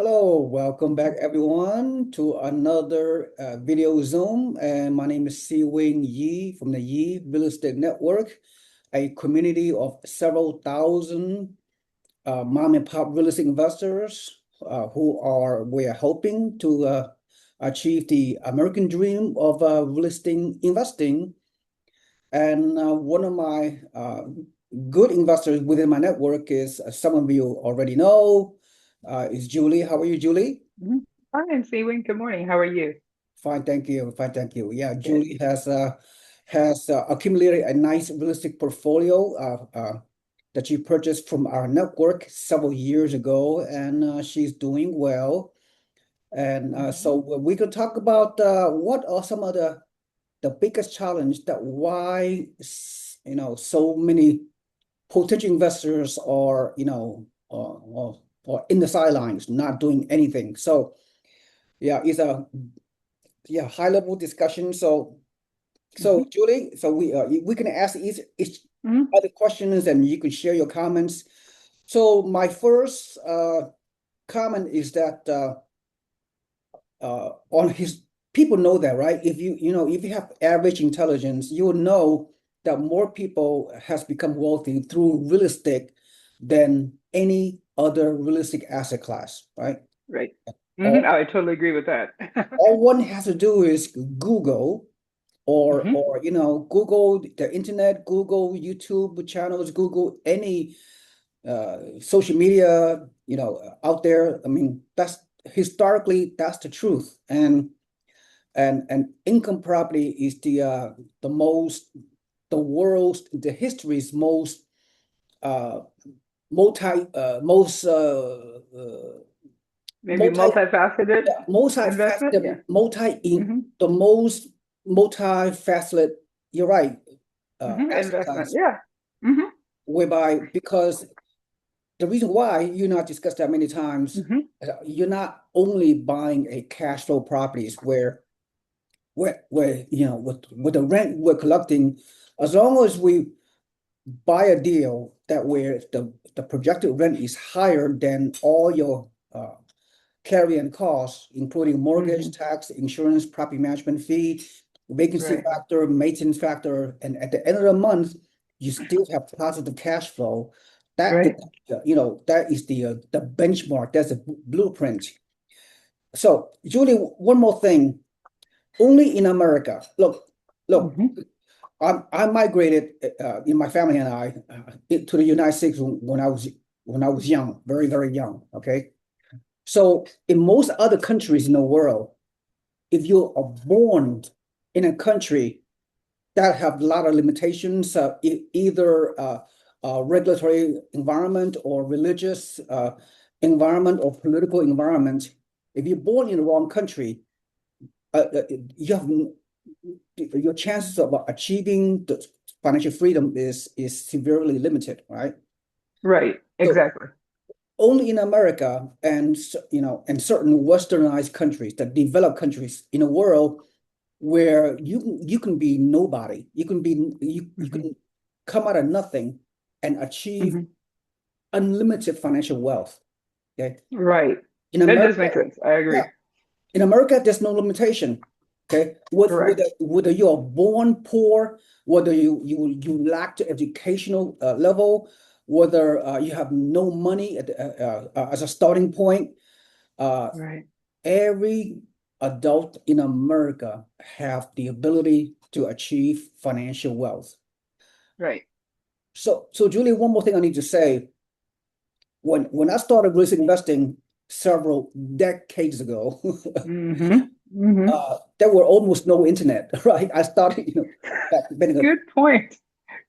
Hello, welcome back everyone to another video Zoom. And my name is SeeWing Yee from the Yee Real Estate Network, a community of several thousand mom and pop real estate investors we are helping to achieve the American dream of real estate investing. And one of my good investors within my network is some of you already know, is Julie. How are you, Julie? Mhm. Fine, SeeWing. Good morning. How are you? Fine, thank you. Fine, thank you. Yeah, Good. Julie has accumulated a nice real estate portfolio that she purchased from our network several years ago, and she's doing well. And so Mhm. we could talk about what are some of the biggest challenge that why so many potential investors are or in the sidelines, not doing anything. So yeah, it's a high level discussion. So Mhm. Julie, so we can ask each Mhm. other questions and you can share your comments. So my first comment is that on his people know that, right? If you have average intelligence, you will know that more people has become wealthy through real estate than any other real estate asset class, right? Right. All, I totally agree with that. all one has to do is Google Mhm. Google the internet, Google YouTube channels, Google any social media, out there. I mean, that's historically that's the truth. And income property is the most the history's most uh multi most Maybe multi multifaceted investment. multifaceted Yeah. multi in hmm the most multifaceted, you're right, asset Investment. class, Yeah. hmm whereby because the reason why you not discussed that many times, hmm you're not only buying a cash flow properties where with the rent we're collecting, as long as we buy a deal that where the projected rent is higher than all your carrying costs, including mortgage, hmm tax, insurance, property management fee, vacancy Right. factor, maintenance factor, and at the end of the month, you still have positive cash flow. That is, Right. that is the benchmark. That's a blueprint. So, Julie, one more thing. Only in America. Look. hmm I migrated in my family and I to the United States when I was young, very very young. Okay, so in most other countries in the world, if you are born in a country that have a lot of limitations, either regulatory environment or religious environment or political environment, if you're born in the wrong country, you have your chances of achieving the financial freedom is severely limited, right? Right. So Exactly. only in America and certain westernized countries, the developed countries in the world, where you can be nobody, you hmm can come out of nothing and achieve hmm unlimited financial wealth. Okay, Right. in That does America, make sense. I yeah, agree. in America, there's no limitation. Okay, Correct. whether you are born poor, whether you lack the educational level, whether you have no money as a starting point, uh, Right. every adult in America have the ability to achieve financial wealth. Right. So Julie, one more thing I need to say. When I started risk investing several decades ago, hmm hmm there were almost no internet, right? I started, back then. Good point.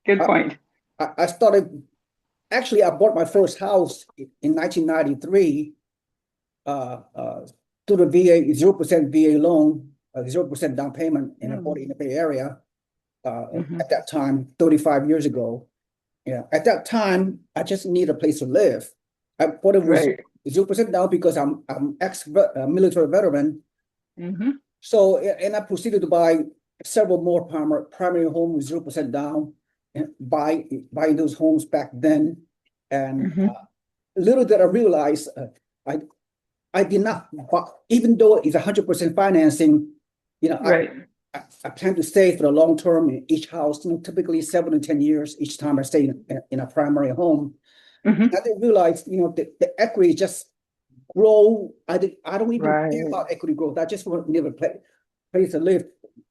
Good I, point. I started, actually, I bought my first house in 1993 through the VA, 0% VA loan, 0% down payment, and I bought it in the Bay Area Mm-hmm. at that time, 35 years ago. Yeah, at that time, I just need a place to live. I bought it with Right. 0% down because I'm ex-military veteran. Mm-hmm. So, and I proceeded to buy several more primary homes with 0% down and buying those homes back then. And Mm-hmm. little did I realize, I I did not, but even though it's 100% financing, Right. I plan to stay for the long term in each house, typically 7 to 10 years each time I stay in a primary home. Hmm. And I didn't realize, the equity just grow. I don't even care Right. about equity growth. I just want to live a place to live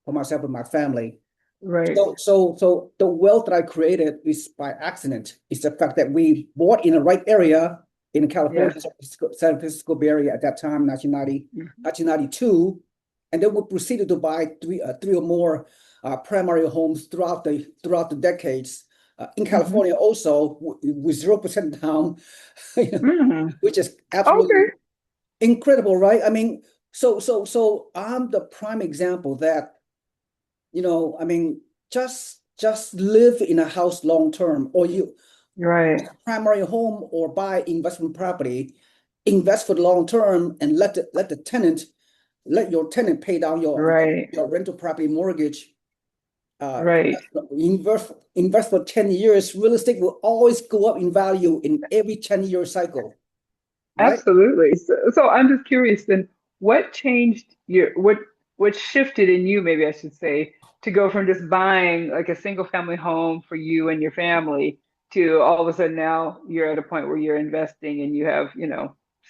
for myself and my family. Right. So the wealth that I created is by accident. It's the fact that we bought in the right area in California, Yes. San Francisco Bay Area at that time, 1992, and then we proceeded to buy three or more primary homes throughout the decades. In Hmm. California, also with 0% down, Hmm. which is absolutely Okay. incredible, right? I mean, so I'm the prime example that I mean, just live in a house long term, or you Right. primary home or buy investment property, invest for the long term, and let your tenant pay down Right. your rental property mortgage. Right. Invest for 10 years. Real estate will always go up in value in every 10-year cycle, right? Absolutely. So I'm just curious then, what changed what shifted in you, maybe I should say, to go from just buying like a single family home for you and your family to all of a sudden now you're at a point where you're investing and you have,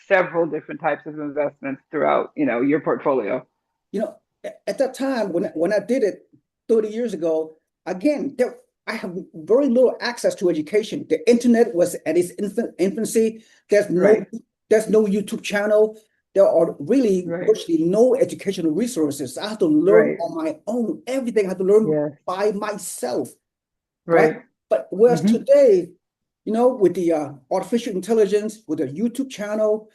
several different types of investments throughout, your portfolio. At that time when I did it 30 years ago, again, I have very little access to education. The internet was at its infancy. There's no Right. there's no YouTube channel. There are really Right. virtually no educational resources. I had to learn Right. on my own. Everything I had to learn Yes. by myself, right? Right. But whereas Hmm. today, with the artificial intelligence, with the YouTube channel,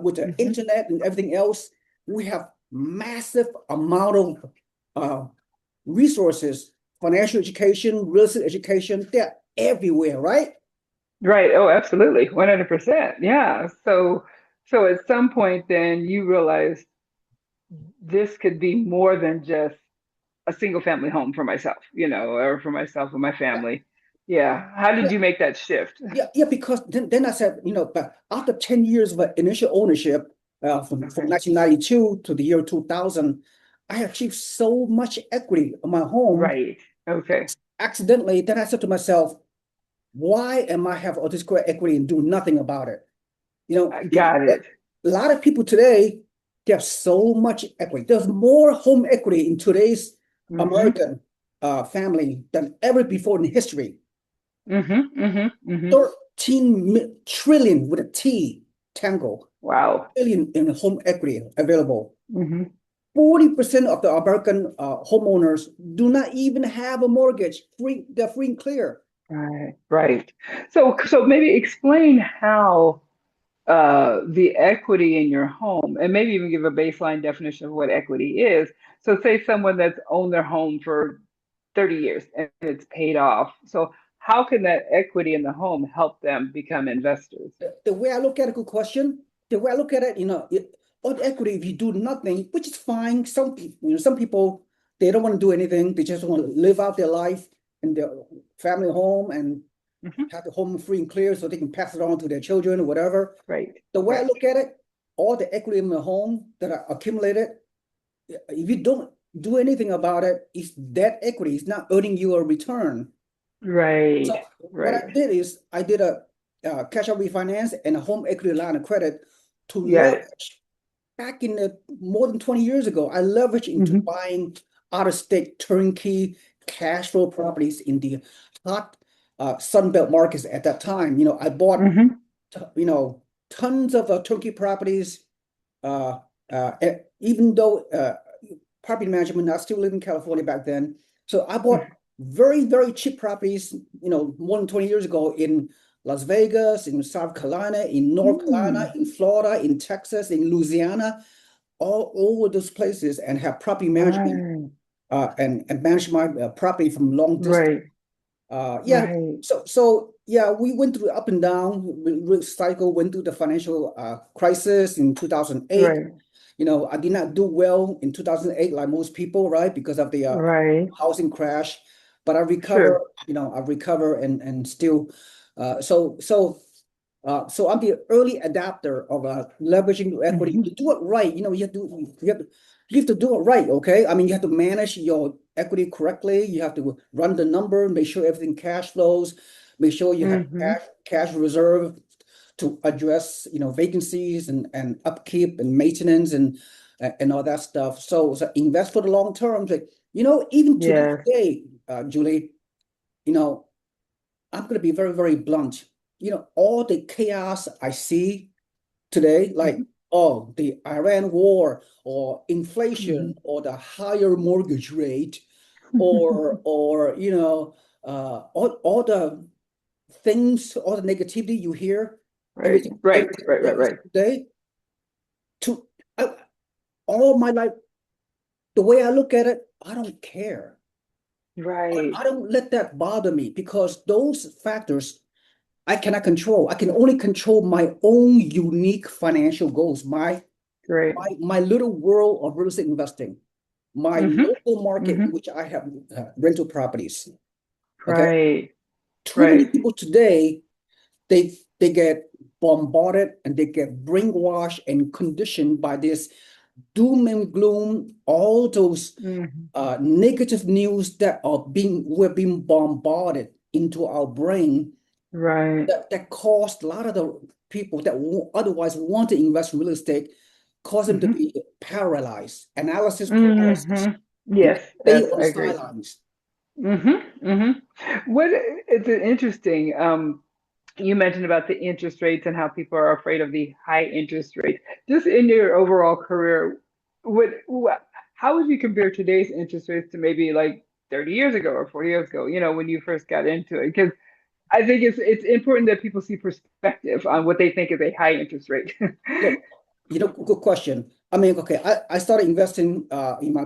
with the Hmm. internet and everything else, we have massive amount of uh, resources, financial education, real estate education. They're everywhere, right? Right. Oh, absolutely. 100%. Yeah. So at some point then you realized this could be more than just a single family home for myself, or for myself and my Yeah, family. Yeah. How did yeah, you make that shift? yeah. Because then I said, but after 10 years of initial ownership, from 1992 to the year 2000, I achieved so much equity on my home Right. Okay. accidentally. Then I said to myself, why am I have all this great equity and do nothing about it? I got A it. lot of people today, they have so much equity. There's more home equity in today's Hmm. American family than ever before in history. Hmm. Hmm. Hmm. 13 trillion with a T, tango, Wow. trillion in home equity available. Hmm. 40% of the American homeowners do not even have a mortgage. They're free and clear. Right. Right. So maybe explain how the equity in your home, and maybe even give a baseline definition of what equity is. So, say someone that's owned their home for 30 years and it's paid off. So, how can that equity in the home help them become investors? The way I look at it, good question. The way I look at it, on equity, if you do nothing, which is fine. Some people, they don't want to do anything. They just want to live out their life in their family home and Hmm. have the home free and clear so they can pass it on to their children or whatever. Right, The way I right, look at it, all the equity in the home that I accumulated, if you don't do anything about it, it's that equity. It's not earning you a return. right, So what I right. did is I did a cash out refinance and a home equity line of credit to Got it. leverage back in the more than 20 years ago. I leveraged into Hmm. buying out of state turnkey cash flow properties in the hot Sunbelt markets at that time. I bought Hmm. tons of turnkey properties. Even though property management, I still live in California back then. So I bought very, very cheap properties, more than 20 years ago in Las Vegas, in South Carolina, in North Carolina, Mm. in Florida, in Texas, in Louisiana, all over those places, and have property management Right, and manage my property from long distance. right, Yeah, right, so yeah, we went through up and down cycle, went through the financial crisis in 2008. right, I did not do well in 2008 like most people, right? Because of the right. housing crash. But I recover, Sure. I recover and still so So I'm the early adapter of leveraging your equity. Hmm. To do it right, you have to do it right, okay? I mean, you have to manage your equity correctly. You have to run the number, make sure everything cash flows, make sure you have Hmm. cash reserve to address, vacancies and upkeep and maintenance and all that stuff. So invest for the long term. Like, even to this Yes. day, Julie, you know, I'm going to be very, very blunt. All the chaos I see today, like, Hmm. oh, the Iran war or Hmm. inflation or the higher mortgage rate or all the things, all the negativity you hear, Right, right, every single right, right, right, day, to I, all my life, the way I look at it, I don't care. right, I don't let that bother me because those factors I cannot control. I can only control my own unique financial goals, right. my little world of real estate investing, my Hmm. local market Hmm. in which I have rental properties. Okay, Right, too many right. people today they get bombarded and they get brainwashed and conditioned by this doom and gloom, all those Hmm. negative news that we're being bombarded into our brain Right. that caused a lot of the people that otherwise want to invest in real estate, cause them to Hmm. be paralyzed, analysis paralysis, Hmm. and Yes, stay yes, on I the agree. sidelines. Hmm. Hmm. What it's interesting. You mentioned about the interest rates and how people are afraid of the high interest rates. Just in your overall career, what how would you compare today's interest rates to maybe like 30 years ago or 40 years ago, when you first got into it? Because I think it's important that people see perspective on what they think is a high interest rate. Look, good question. I mean, okay, I started investing in my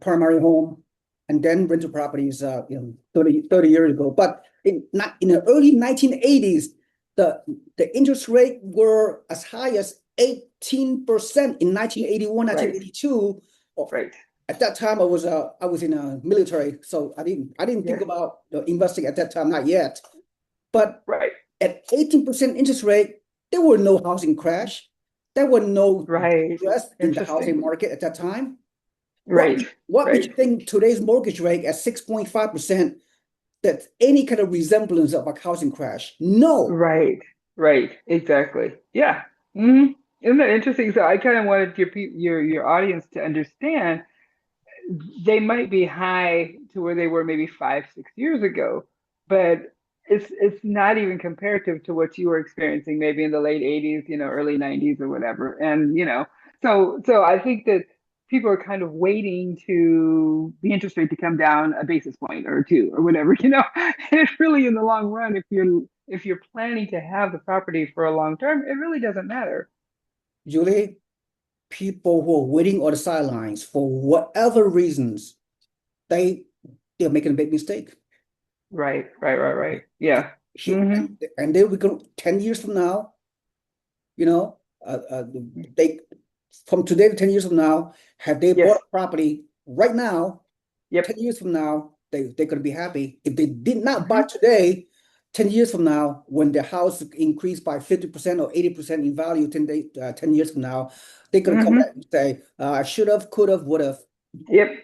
primary home and then rental properties 30 years ago. But in the early 1980s, the the interest rate were as high as 18% in 1981, Right, 1982. right. At that time, I was in a military, so I didn't think Yeah, about investing at that time, not yet. But right, at 18% interest rate, there were no housing crash. There were no right. distress in the housing Interesting. market at that time. What Right, what would right, you think today's mortgage rate at 6.5%, that's any kind of resemblance of a housing crash? No. right, right. Exactly. Yeah. Hmm. Isn't that interesting? So I kind of wanted your audience to understand they might be high to where they were maybe 5, 6 years ago, but it's not even comparative to what you were experiencing maybe in the late 80s, early 90s or whatever. And so I think that people are kind of waiting to the interest rate to come down a basis point or two or whatever, And it's really in the long run, if you're planning to have the property for a long term, it really doesn't matter. Julie, people who are waiting on the sidelines for whatever reasons, they they're making a big mistake. Right, right, right, right. Yeah. Hmm. And they will go 10 years from now, you know, they from today to 10 years from now, have they bought Yes. a property right now, Yep. 10 years from now, they're going to be happy. If they did not buy Hmm. today, 10 years from now, when their house increased by 50% or 80% in value 10 years from now, they're going to come Hmm. back and say, should have, could have, would have. Yep.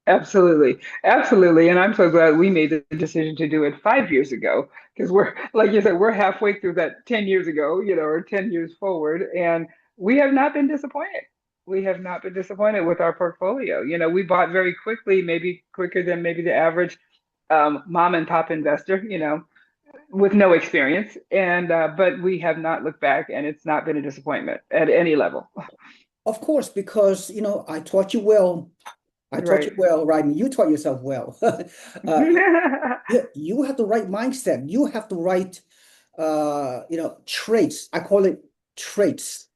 Absolutely. Absolutely. And I'm so glad we made the decision to do it 5 years ago because like you said, we're halfway through that 10 years ago, or 10 years forward. And we have not been disappointed. We have not been disappointed with our portfolio. We bought very quickly, maybe quicker than maybe the average mom and pop investor, with no experience. But we have not looked back and it's not been a disappointment at any level. Of course, because, I taught you well. I taught you Right. well, right? And you taught yourself well. You have the right mindset. You have the right, traits. I call it traits,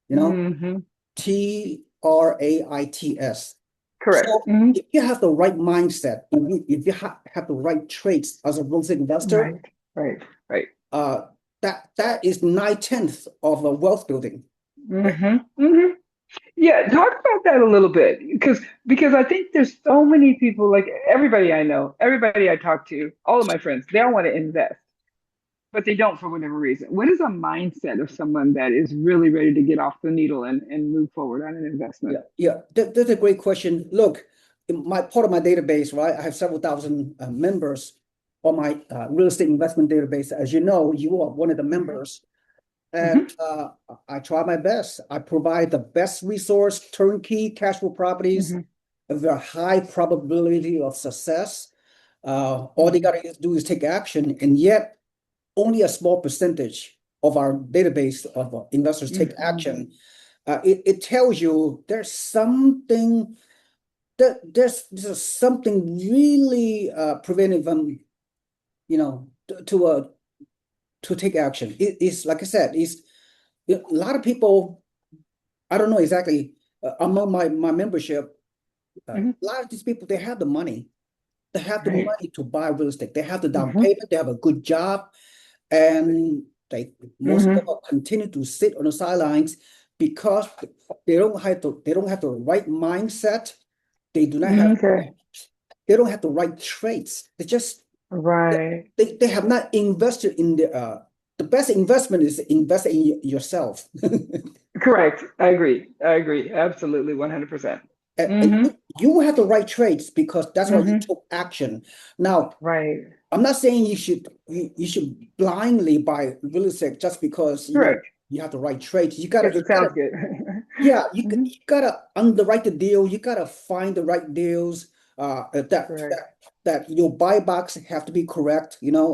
you know, Hmm. TRAITS. Correct. So Hmm. if you have the right mindset, if you have the right traits as a real estate investor, Right, right, right. uh, that is 9/10 of a wealth building. Hmm. Hmm. Yeah, talk about that a little bit because I think there's so many people, like everybody I know, everybody I talk to, all of my friends, they all want to invest. but they don't for whatever reason. What is a mindset of someone that is really ready to get off the needle and move forward on an investment? That's a great question. Look, in my part of my database, right? I have several thousand members on my real estate investment database. As you know, you are one of the Hmm. members, and Hmm. I try my best. I provide the best resource, turnkey cash flow properties, Hmm. a very high probability of success. All they Hmm. gotta do is take action, and yet only a small percentage of our database of investors take Hmm. action. It tells you there's something really preventing them, to take action. It's like I said, a lot of people. I don't know exactly among my membership. A Hmm. lot of these people they have the money. They have the Right. money to buy real estate. They have the down Hmm. payment. They have a good job, and most of them Hmm. will continue to sit on the sidelines because they don't have the right mindset. They do not have Okay. they don't have the right traits. Right. They have not invested in the best investment is invest in yourself. Correct. I agree. I agree. Absolutely. 100%. And Hmm. you have the right traits because that's why you Hmm. took action. Now, Right. I'm not saying you should blindly buy real estate just because Correct. you have the right traits. Because it sounds good. Yeah, Hmm. you gotta underwrite the deal. You gotta find the right deals. Correct. That your buy box have to be correct. Yes.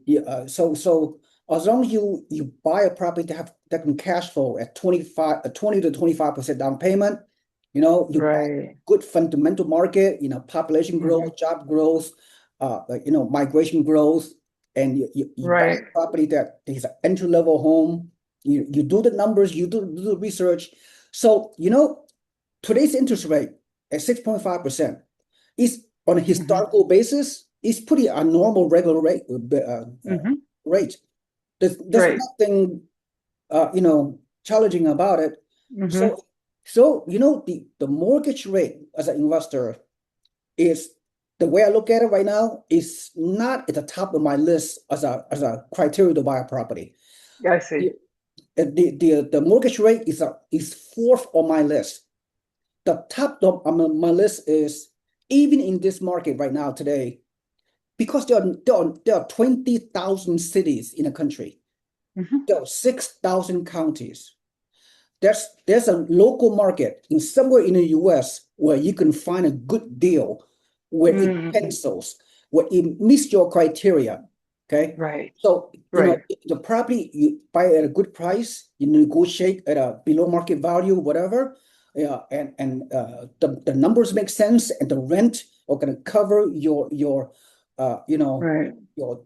Yeah, so as long as you buy a property that can cash flow at 20 to 25% down payment, you buy Right. good fundamental market. Population Hmm. growth, job growth, migration growth, and you buy Right. a property that is an entry level home. You do the numbers, you do the research. So, today's interest rate at 6.5% is on a Hmm. historical basis, is pretty a normal regular Hmm. rate. There's Right. nothing challenging about it. Hmm. So, the mortgage rate as an investor is the way I look at it right now is not at the top of my list as a criteria to buy a property. I see. The mortgage rate is fourth on my list. The top on my list is even in this market right now today, because there are 20,000 cities in the country. Hmm. There are 6,000 counties. There's a local market in somewhere in the US where you can find a good deal where it Hmm. pencils, where it meets your criteria. Okay. Right. So, Right. the property you buy at a good price, you negotiate at a below market value, whatever. Yeah, and the numbers make sense, and the rent are going to cover uh, you know, Right. your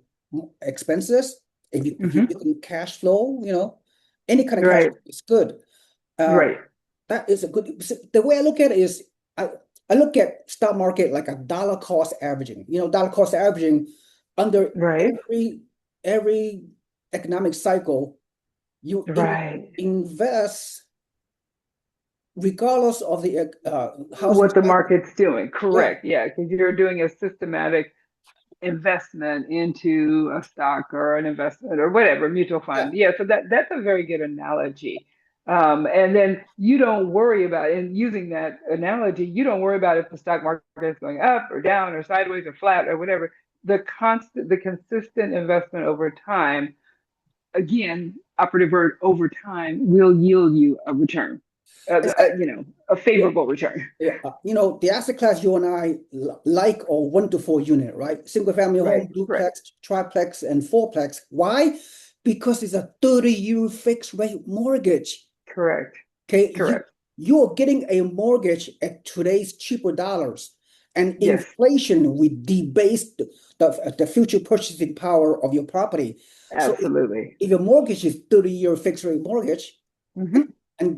expenses. If you Hmm. can cash flow, any kind of cash Right. flow is good. Uh, Right. that is a good. The way I look at it is, I look at stock market like a dollar cost averaging. Dollar cost averaging under Right. every economic cycle, you Right. invest regardless of the housing What the cycle. market's doing. Yeah, Correct. Yeah. Because you're doing a systematic investment into a stock or an investment or whatever mutual yeah, fund. Yeah, so that's a very good analogy. And then you don't worry about, and using that analogy, you don't worry about if the stock market is going up or down or sideways or flat or whatever. The consistent investment over time, again, operative word over time, will yield you a return, exactly. a Yeah, favorable return. yeah. The asset class you and I like or 1 to 4 unit, right? Single family Right, home, right, duplex, triplex, and fourplex. Why? Because it's a 30-year fixed rate mortgage. correct, Okay, correct. you're getting a mortgage at today's cheaper dollars, and Yes, inflation will debase the future purchasing power of your property. So absolutely. if your mortgage is 30-year fixed rate mortgage, Hmm. and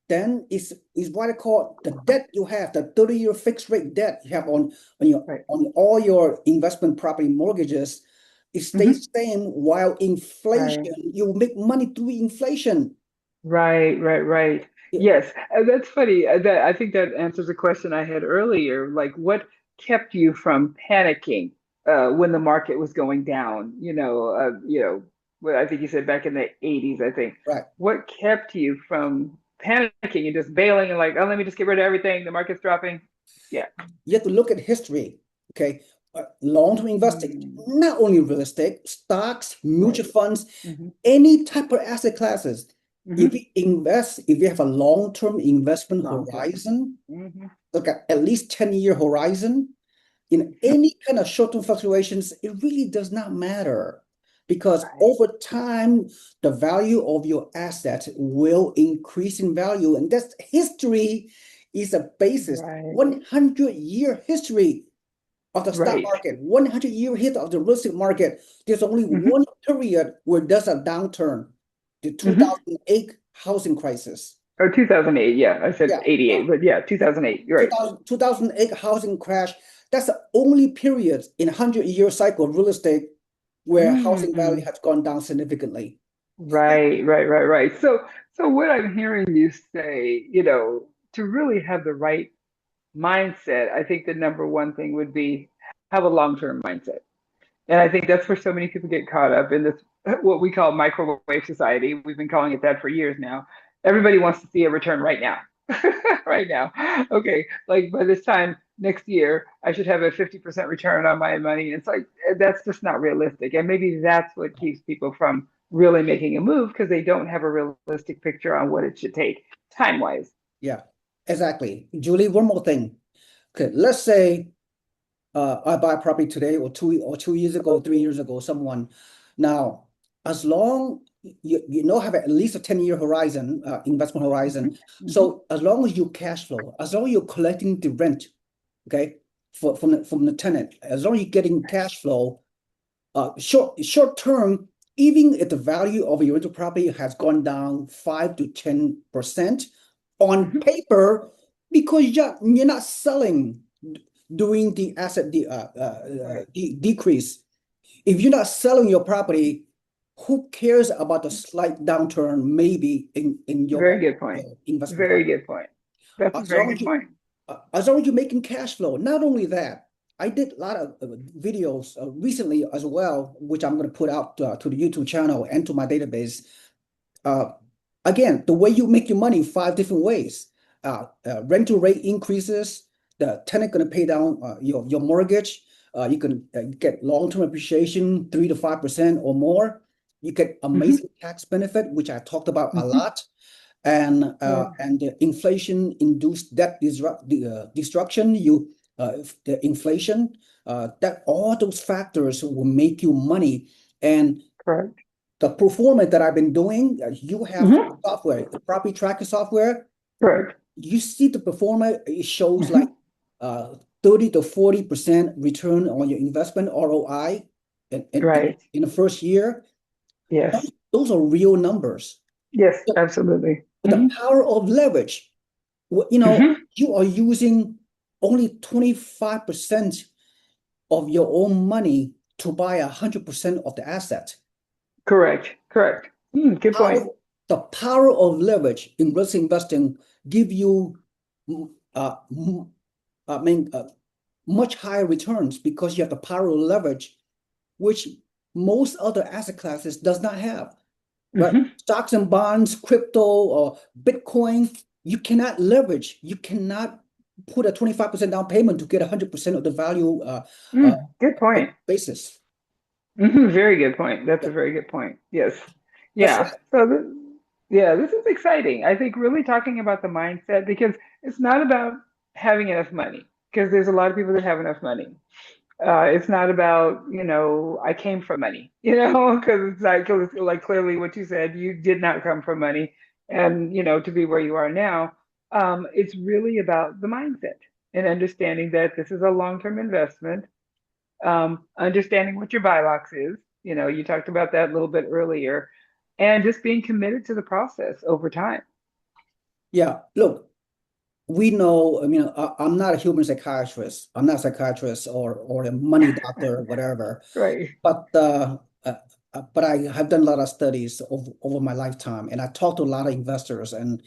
then is what I call the debt you have, the 30-year fixed rate debt you have Right. on all your investment property mortgages, it Hmm. stays same while inflation, Right. you make money through inflation. Right, right, right. Yeah, Yes, that's funny. That I think that answers a question I had earlier. Like, what kept you from panicking? when the market was going down, what I think you said back in the 80s, I think. Right. What kept you from panicking and just bailing and like, oh, let me just get rid of everything. The market's dropping. Yeah. You have to look at history. Okay. Long-term investing, Mm, not only real estate, stocks, right. mutual funds, Hmm. any type of asset classes. If Hmm. you invest, if you have a long-term investment Long term. horizon, Hmm. look at least 10-year horizon, in any kind of short-term fluctuations, it really does not matter because Right. over time, the value of your asset will increase in value. And that's history is a basis, Right. 100-year history of the stock Right. market, 100-year hit of the real estate market. There's only Hmm. one period where there's a downturn, the Hmm. 2008 housing crisis. Or 2008. Yeah. I said Yeah, 88, but yeah, 2008. You're right. 2008 housing crash. That's the only period in 100-year cycle of real estate where housing value Mm. has gone down significantly. Right, right, right, right. So what I'm hearing you say, to really have the right mindset, I think the number one thing would be have a long-term mindset. And I think that's where so many people get caught up in this, what we call microwave society. We've been calling it that for years now. Everybody wants to see a return right now. Right now. Okay, like by this time next year, I should have a 50% return on my money. It's like that's just not realistic. And maybe that's what keeps people from really making a move because they don't have a realistic picture on what it should take time-wise. Yeah, exactly. Julie, one more thing. Okay, let's say I buy property today or 2 years ago, 3 years ago, someone. Now, as long you know have at least a 10-year horizon, investment Hmm. horizon. Hmm. So as long as you cash flow, as long as you're collecting the rent, okay, from the tenant, as long as you're getting cash flow, short term, even if the value of your rental property has gone down 5 to 10% on Hmm. paper, because you're not selling during the asset Right. decrease. If you're not selling your property, who cares about the slight downturn maybe in your Very good point. investment Very property? good point. That's a As very long as good you point. as long as you're making cash flow. Not only that, I did a lot of videos recently as well, which I'm going to put out to the YouTube channel and to my database. Uh, Again, the way you make your money, 5 different ways. Rental rate increases, the tenant going to pay down your mortgage. You can get long-term appreciation, 3 to 5% or more. You get Hmm. amazing tax benefit, which I talked about a Hmm. lot, and Yeah. the inflation-induced debt destruction. The inflation, that all those factors will make you money. And Correct. the performance that I've been doing, you have Hmm. software, the property tracker software. Correct. You see the performance, it shows like Hmm. 30 to 40% return on your investment ROI Right. in the first year. Yes. Those are real numbers. Yes, So, absolutely. but the Hmm. power of leverage, Hmm. you are using only 25% of your own money to buy 100% of the asset. Correct. Correct. Good point. How the power of leverage in real estate investing give you, mm, uh, mm, I mean, much higher returns because you have the power of leverage, which most other asset classes does not have, right? Hmm. Stocks and bonds, crypto, or Bitcoin, you cannot leverage. You cannot put a 25% down payment to get 100% of the value Good point. basis. Very good point. That's Yeah, a very good point. Yes. that's Yeah. So, yeah, this is exciting. I think really talking about the mindset because it's not about having enough money because there's a lot of people that have enough money. It's not about, I came from money, because it's like, 'cause like clearly what you said, you did not come from money and, to be where you are now. It's really about the mindset and understanding that this is a long-term investment, understanding what your buy box is. You talked about that a little bit earlier, and just being committed to the process over time. yeah. Look, we know, I mean, I'm not a human psychiatrist. I'm not a psychiatrist or a money doctor or whatever. Right. But but I have done a lot of studies over my lifetime, and I talked to a lot of investors. And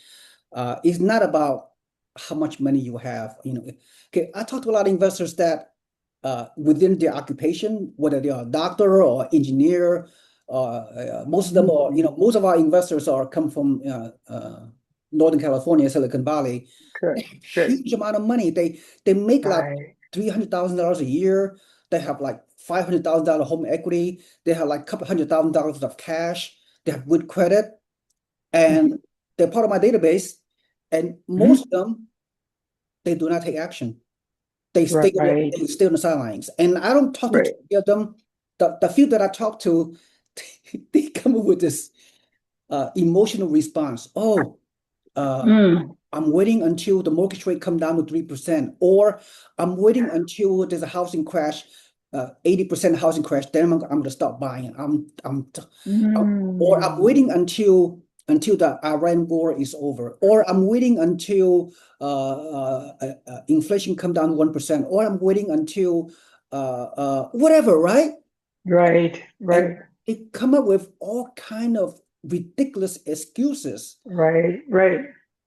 it's not about how much money you have. Okay, I talked to a lot of investors that within their occupation, whether they are a doctor or engineer. Most of them are, most of our investors come from Northern California, Silicon Valley. Good, good. Huge amount of money. They make like Right. $300,000 a year. They have like $500,000 home equity. They have like a couple $100,000 of cash. They have good credit, Mhm, and they're part of my database. And mhm. most of them, they do not take action. They stay Right, they stay on the sidelines. And I don't talk to too right. many of them. The few that I talk to, they come up with this emotional response. Oh, uh, Mm, I'm waiting until the mortgage rate come down to 3%, or I'm waiting until there's a housing crash, 80% housing crash, then I'm going to start buying. Or I'm mm. waiting until the Iran war is over, or I'm waiting until inflation come down to 1%, or I'm waiting until whatever, right? Right, And right, they come up with all kind of ridiculous excuses. right, right.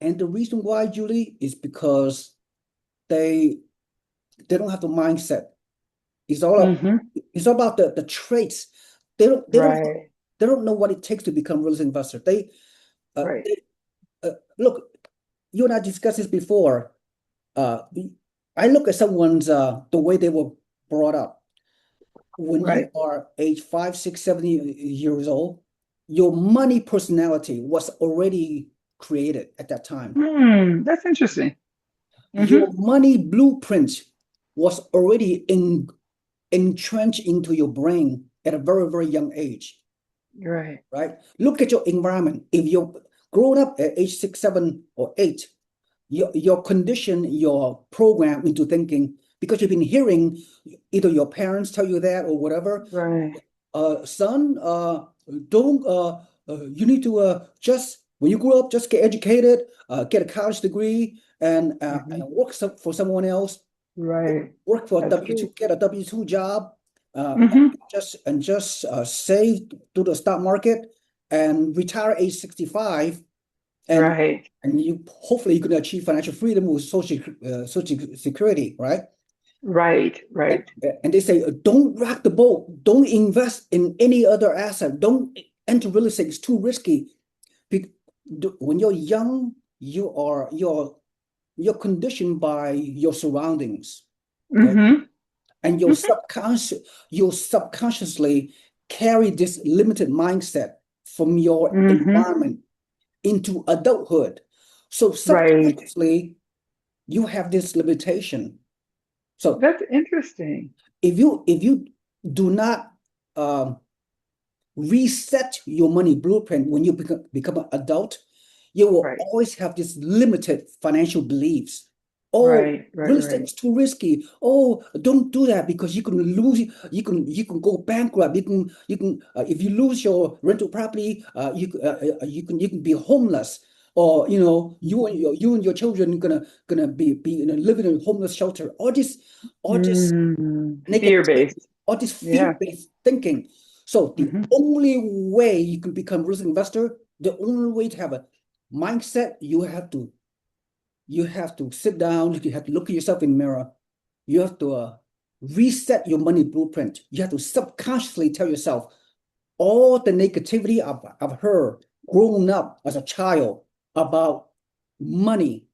And the reason why, Julie, is because they they don't have the mindset. It's all Hmm. it's all about the traits. They don't they don't Right, they don't know what it takes to become a real estate investor. right, They look. You and I discussed this before. Uh, I look at someone's the way they were brought up. When you right. are age 5, 6, 7 years old, your money personality was already created at that time. That's interesting. Hmm. Your money blueprint was already entrenched into your brain at a very, very young age, Right. right? Look at your environment. If you're growing up at age 6, 7, or 8, your condition, your program into thinking, because you've been hearing either your parents tell you that or whatever, Right. son, don't you need to just when you grow up, just get educated, get a college degree, and Hmm. work for someone else, Right. work for a That's W two, true. get a W-2 job, and Hmm. just save to the stock market and retire age 65, and Right. you hopefully you can achieve financial freedom with social security, right? Right. Right. And they say, don't rock the boat. Don't invest in any other asset. Don't enter real estate. It's too risky. When you're young, you're conditioned by your surroundings. Okay. Hmm. And you subconsciously carry this limited mindset from your Hmm. environment into adulthood. So Right. subconsciously, you have this limitation. So That's interesting. if you do not um, reset your money blueprint when you become an adult, you will Right. always have this limited financial beliefs. Oh, Right. Right. real estate Right. is too risky. Oh, don't do that because you can lose. You can go bankrupt. You can if you lose your rental property, you can be homeless. Or you and your children gonna be living in a homeless shelter. All this negativity, Fear-based. all this Yeah. fear-based thinking. So the Hmm. only way you can become a real estate investor, the only way to have a mindset, you have to sit down, you have to look at yourself in the mirror. You have to reset your money blueprint. You have to subconsciously tell yourself all the negativity I've heard growing up as a child about money,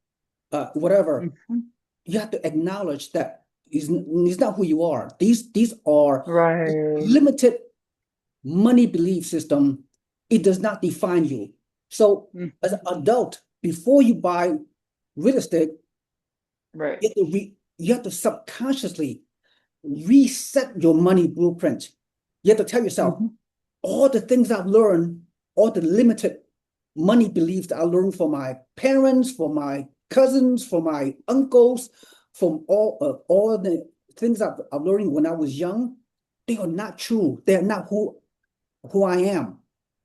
whatever. Hmm. You have to acknowledge that is not who you are. These are Right. limited money belief system. It does not define you. So as Hmm. an adult, before you buy real estate, Right. you have to subconsciously reset your money blueprint. You have to tell yourself Hmm. all the things I've learned, all the limited money beliefs that I learned from my parents, from my cousins, from my uncles, from all the things I've learned when I was young. They are not true. They're not who I am.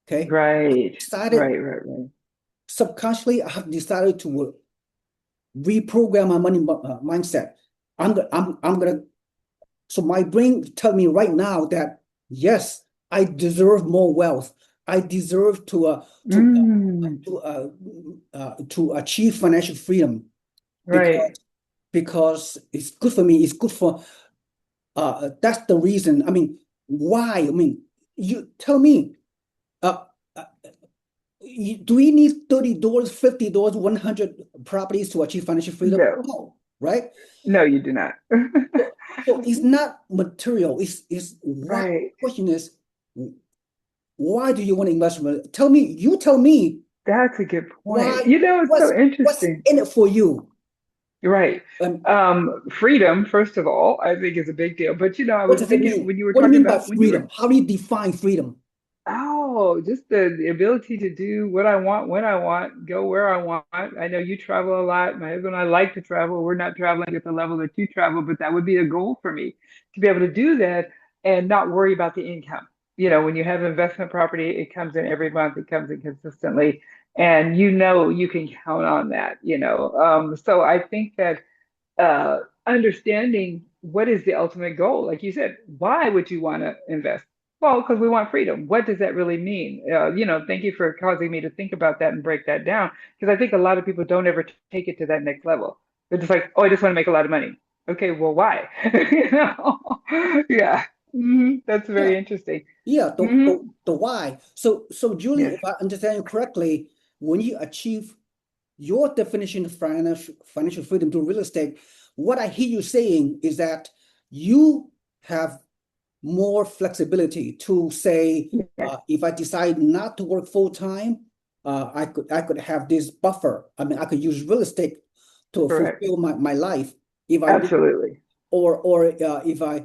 Okay. Right. Decided Right. Right. Right. subconsciously, I have decided to reprogram my money mindset. I'm gonna. So my brain tell me right now that yes, I deserve more wealth. I deserve Mm, to achieve financial freedom because right. because it's good for me. It's good for. That's the reason. I mean, why? I mean, you tell me, uh, uh, do we need 30 doors, 50 doors, 100 properties to achieve financial freedom? No, No, right? no, you do not. So it's not material. It's what Right. question is, why do you want to invest? Tell me, you tell me That's a good point. why, You know, it's so what's interesting. in it for you? You're right. Um, Freedom, first of all, I think is a big deal. But you know, I what was does it thinking mean? when you were What do you talking mean by about when you were freedom? How do you define freedom? oh, just the ability to do what I want when I want, go where I want. I know you travel a lot. My husband and I like to travel. We're not traveling at the level that you travel, but that would be a goal for me to be able to do that and not worry about the income. You know, when you have investment property, it comes in every month, it comes in consistently, and you know you can count on that, you know. So I think that uh, understanding what is the ultimate goal. Like you said, why would you want to invest? Well, because we want freedom. What does that really mean? You know, thank you for causing me to think about that and break that down. Because I think a lot of people don't ever take it to that next level. They're just like, oh, I just want to make a lot of money. Okay, well, why? You know? Yeah. That's Yeah, very interesting. yeah, Hmm. the why. So Julie, Yes, if I understand you correctly, when you achieve your definition of financial freedom through real estate, what I hear you saying is that you have more flexibility to say, yes, if I decide not to work full time, I could have this buffer. I mean, I could use real estate to correct. fulfill my life if I need, Absolutely. or if I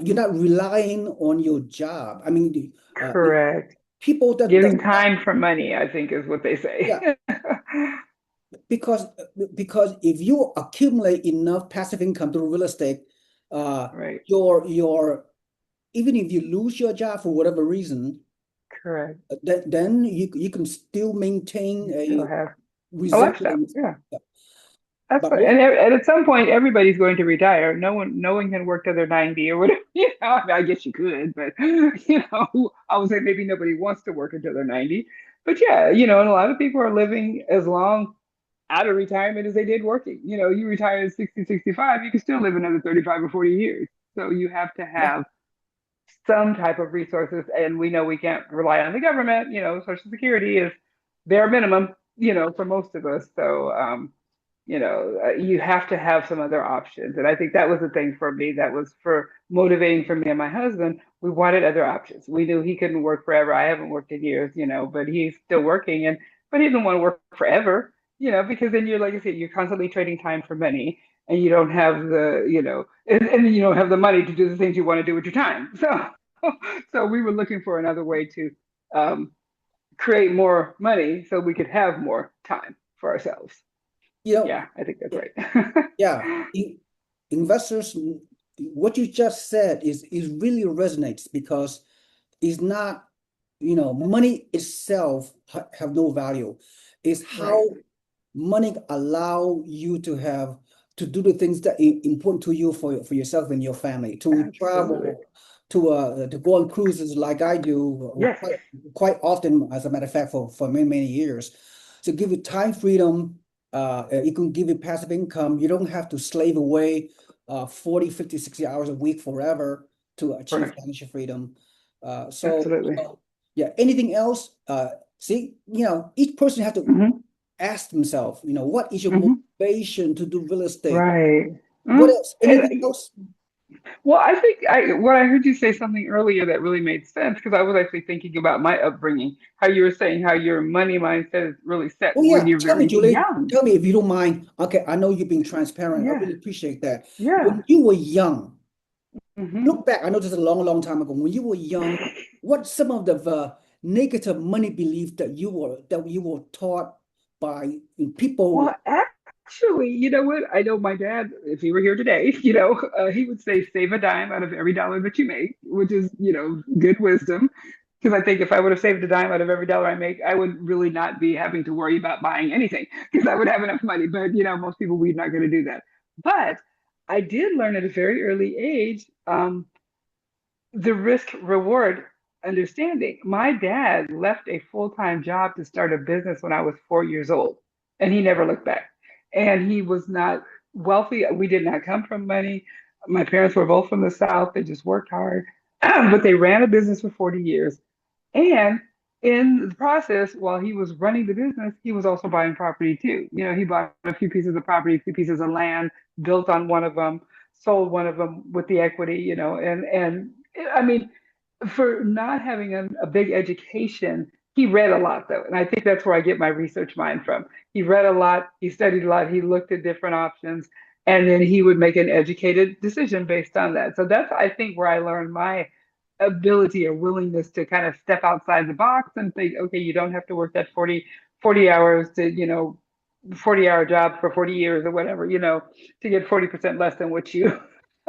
you're not relying on your job. I mean, Correct. people that does Giving not, time for money, I think is what they say. yeah, because if you accumulate enough passive income through real estate, uh, Right. your even if you lose your job for whatever reason, Correct. then you can still maintain You still a have a lifestyle. resilient. Yeah. That's But what, and at some point, everybody's going to retire. No one can work till they're 90 or whatever. You know, I mean, I guess you could, but you know, I would say maybe nobody wants to work until they're 90. But yeah, you know, and a lot of people are living as long out of retirement as they did working. You know, you retire at 60, 65, you can still live another 35 or 40 years. So you have to yeah, have some type of resources. And we know we can't rely on the government. You know, Social Security is bare minimum, you know, for most of us. So, you have to have some other options. And I think that was the thing for me that was for motivating for me and my husband. We wanted other options. We knew he couldn't work forever. I haven't worked in years, you know, but he's still working but he didn't want to work forever, you know, because then you're like I said, you're constantly trading time for money and you don't have and you don't have the money to do the things you want to do with your time. So we were looking for another way to um, create more money so we could have more time for ourselves. you know, Yeah, I think that's right. yeah. Investors, what you just said is really resonates because it's not, money itself have no value. It's Right. how money allow you to do the things that are important to you for yourself and your family, to Absolutely. travel, to go on cruises like I do Yes. quite often, as a matter of fact, for many years. To give you time freedom, it can give you passive income. You don't have to slave away 40, 50, 60 hours a week forever to achieve Correct. financial freedom. So, Absolutely. yeah, anything else? See, each person have to Hmm. ask themselves, what is your Hmm. motivation to do real estate? Right. What else? Anything And else? well, I think what I heard you say something earlier that really made sense because I was actually thinking about my upbringing, how you were saying how your money mindset is really set Oh when yeah, you're tell me, very Julie. young. Tell me if you don't mind. Okay, I know you've been transparent. I Yeah. really appreciate that. Yeah. When you were young, Hmm. look back. I know this is a long, long time ago. When you were young, what some of the negative money beliefs that you were taught by people? Well, actually, you know what? I know my dad, if he were here today, he would say, save a dime out of every dollar that you make, which is, good wisdom. Because I think if I would have saved a dime out of every dollar I make, I would really not be having to worry about buying anything because I would have enough money. But, most people, we're not going to do that. But I did learn at a very early age the risk reward understanding. My dad left a full time job to start a business when I was 4 years old, and he never looked back. And he was not wealthy. We did not come from money. My parents were both from the South. They just worked hard, but they ran a business for 40 years. And in the process, while he was running the business, he was also buying property too. You know, he bought a few pieces of property, a few pieces of land, built on one of them, sold one of them with the equity, you know, and I mean, for not having a big education, he read a lot though. And I think that's where I get my research mind from. He read a lot, he studied a lot, he looked at different options, and then he would make an educated decision based on that. So that's, I think, where I learned my ability or willingness to kind of step outside the box and think, okay, you don't have to work that 40 hours to, 40-hour job for 40 years or whatever, to get 40% less than what you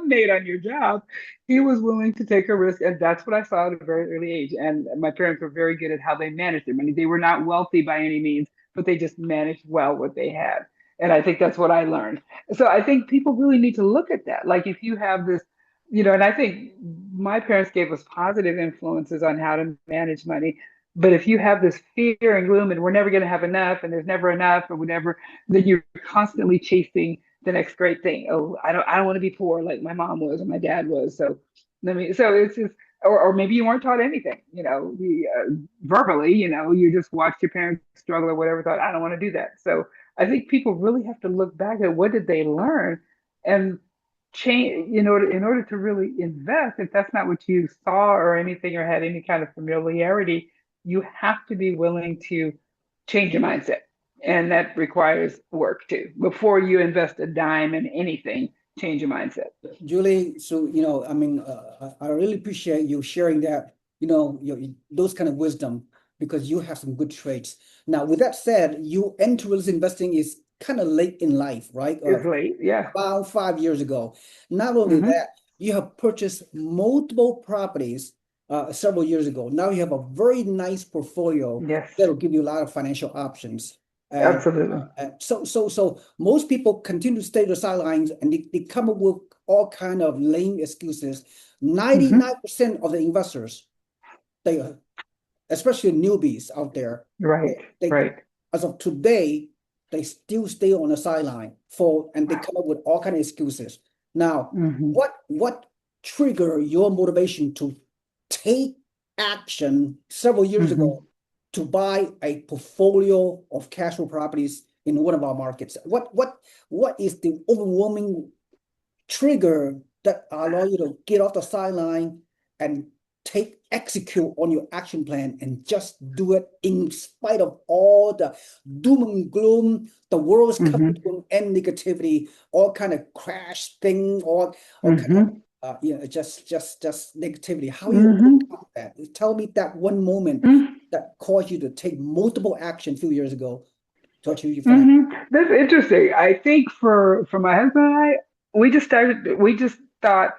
made on your job. He was willing to take a risk. And that's what I saw at a very early age. And my parents were very good at how they managed their money. They were not wealthy by any means, but they just managed well what they had. And I think that's what I learned. So I think people really need to look at that. Like if you have this, and I think my parents gave us positive influences on how to manage money. But if you have this fear and gloom and we're never going to have enough and there's never enough or whatever, then you're constantly chasing the next great thing. Oh, I don't want to be poor like my mom was or my dad was. So so it's just, or maybe you weren't taught anything, verbally, you just watched your parents struggle or whatever, thought, I don't want to do that. So I think people really have to look back at what did they learn and change, in order to really invest, if that's not what you saw or anything or had any kind of familiarity, you have to be willing to change your mindset. And that requires work too. Before you invest a dime in anything, change your mindset. Julie, so I mean, I really appreciate you sharing that, those kind of wisdom because you have some good traits. Now, with that said, you enter real estate investing is kind of late in life, right? It's late. Yeah. About 5 years ago. Not only Hmm. that, you have purchased multiple properties several years ago. Now you have a very nice portfolio Yes, that will give you a lot of financial options. And absolutely. so most people continue to stay on the sidelines and they come up with all kind of lame excuses. Hmm. 99% of the investors, they especially newbies out there, they, Right, they right. as of today, they still stay on the sideline and they come up with all kind of excuses. Now, Hmm. what trigger your motivation to take action several years Hmm. ago to buy a portfolio of cash flow properties in one of our markets? What is the overwhelming trigger that allow you to get off the sideline and execute on your action plan and just do it in spite of all the doom and gloom, the world's coming Hmm. to an end negativity, all kind of crash thing, all kind of Hmm. just negativity. How you Hmm. overcome that? Tell me that one moment Hmm. that caused you to take multiple action a few years ago to achieve your financial. That's interesting. I think for my husband and I, we just thought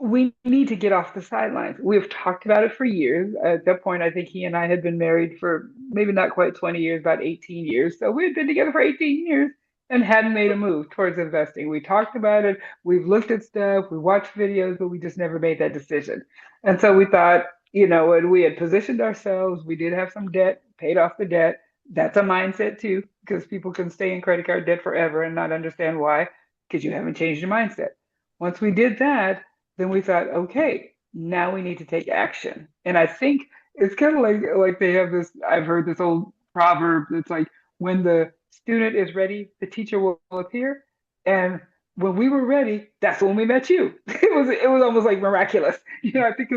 we need to get off the sidelines. We've talked about it for years. At that point, I think he and I had been married for maybe not quite 20 years, about 18 years. So we had been together for 18 years and hadn't made a move towards investing. We talked about it, we've looked at stuff, we watched videos, but we just never made that decision. And so we thought, and we had positioned ourselves, we did have some debt, paid off the debt. That's a mindset too, because people can stay in credit card debt forever and not understand why, because you haven't changed your mindset. Once we did that, then we thought, okay, now we need to take action. And I think it's kind of like they have this. I've heard this old proverb that's like, when the student is ready, the teacher will appear. And when we were ready, that's when we met you. It was almost like miraculous. I think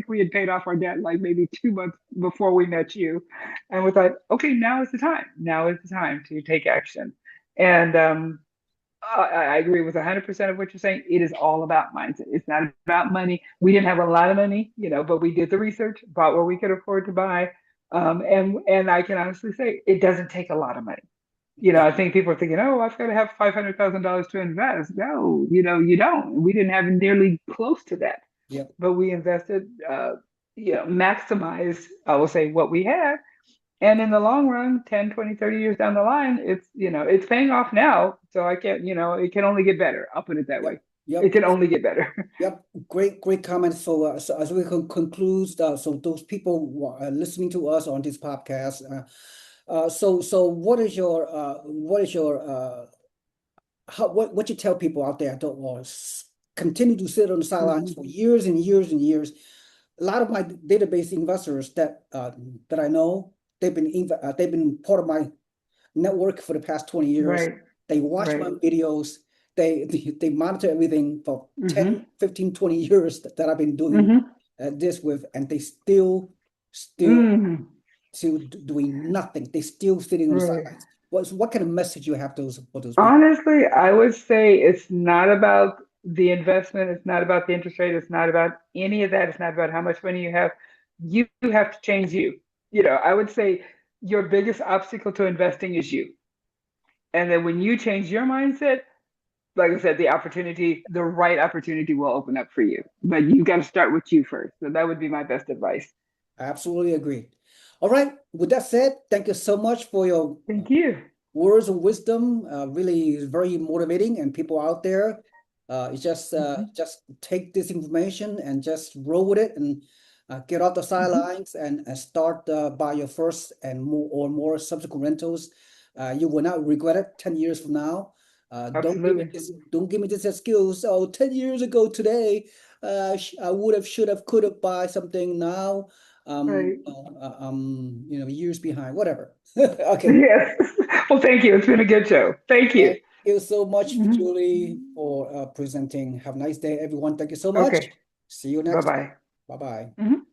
we had paid off our debt like maybe 2 months before we met you, and we thought, okay, now is the time. Now is the time to take action. And I agree with 100% of what you're saying. It is all about mindset. It's not about money. We didn't have a lot of money, but we did the research, bought what we could afford to buy. And I can honestly say it doesn't take a lot of money. Yeah, I think people are thinking, oh, I've got to have $500,000 to invest. No, you don't. We didn't have nearly close to that, yeah. but we invested, maximize, I will say, what we had, and in the long run, 10, 20, 30 years down the line, it's paying off now. So I can't, it can only get better. I'll put it that way. It Yep. can only get better. Yep, great comment. So as we conclude, so those people who are listening to us on this podcast, so what is your how what you tell people out there don't continue to sit on the sidelines Mhm. for years and years and years. A lot of my database investors that I know, they've been part of my network for the past 20 years. Right, They watch my right. videos. They monitor everything for Hmm. 10, 15, 20 years that I've been doing Hmm. this with, and they still, Hmm. doing nothing. They still sitting on the Right. sidelines. What kind of message you have for those people? Honestly, I would say it's not about the investment. It's not about the interest rate. It's not about any of that. It's not about how much money you have. You have to change you. I would say your biggest obstacle to investing is you. And then when you change your mindset, like I said, the right opportunity will open up for you. But you got to start with you first. So that would be my best advice. I absolutely agree. All right. With that said, thank you so much for your Thank you. words of wisdom. Really is very motivating, and people out there, it's Hmm. just take this information and just roll with it and get off the Hmm. sidelines and start buy your first and more subsequent rentals. You will not regret it 10 years from now. Absolutely. Don't give me this excuse. Oh, 10 years ago today, I would have, should have, could have buy something now. Right. Years behind, whatever. Okay. Yes. Well, thank you. It's been a good show. Thank you. Thank you so much, Mhm. Julie, for presenting. Have a nice day, everyone. Thank you so much. Okay. See you next time. Bye-bye. Bye bye. Mhm.